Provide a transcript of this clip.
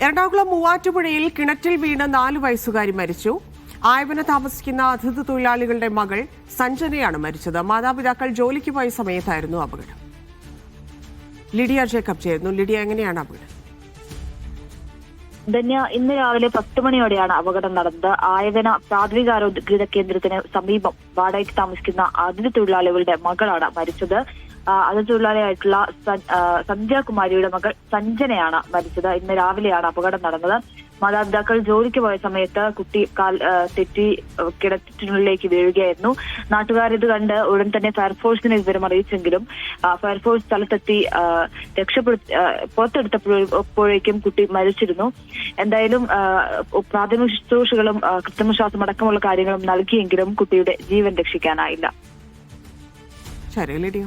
എറണാകുളം മൂവാറ്റുപുഴയിൽ കിണറ്റിൽ വീണ് 4 വയസ്സുകാരി മരിച്ചു. ആയവന താമസിക്കുന്ന അതിഥി തൊഴിലാളികളുടെ മകൾ സഞ്ജനയാണ് മരിച്ചത്. മാതാപിതാക്കൾ ജോലിക്ക് പോയ സമയത്തായിരുന്നു അപകടം. ലിഡിയ ജേക്കബ് ചേർന്നു. ലിഡിയ, എങ്ങനെയാണ് അപകടം? ധന്യ, ഇന്ന് രാവിലെ 10 മണിയോടെയാണ് അപകടം നടന്നത്. ആയവന പ്രാഥമികാരോഗ്യ കേന്ദ്രത്തിന് സമീപം വാടകയ്ക്ക് താമസിക്കുന്ന അതിഥി തൊഴിലാളികളുടെ മകളാണ് മരിച്ചത്. അതിഥി തൊഴിലാളിയായിട്ടുള്ള സന്ധ്യാകുമാരിയുടെ മകൾ സഞ്ജനയാണ് മരിച്ചത്. ഇന്ന് രാവിലെയാണ് അപകടം നടന്നത്. മാതാപിതാക്കൾ ജോലിക്ക് പോയ സമയത്ത് കുട്ടി കാൽ തെറ്റി കിണറ്റിനുള്ളിലേക്ക് വീഴുകയായിരുന്നു. നാട്ടുകാർ ഇത് കണ്ട് ഉടൻ തന്നെ ഫയർഫോഴ്സിനെ വിവരം അറിയിച്ചെങ്കിലും ഫയർഫോഴ്സ് സ്ഥലത്തെത്തി പുറത്തെടുത്തപ്പോഴേക്കും കുട്ടി മരിച്ചിരുന്നു. എന്തായാലും പ്രാഥമിക ശുശ്രൂഷകളും കൃത്രിമശ്വാസം അടക്കമുള്ള കാര്യങ്ങളും നൽകിയെങ്കിലും കുട്ടിയുടെ ജീവൻ രക്ഷിക്കാനായില്ല. ശരി ലിഡിയ.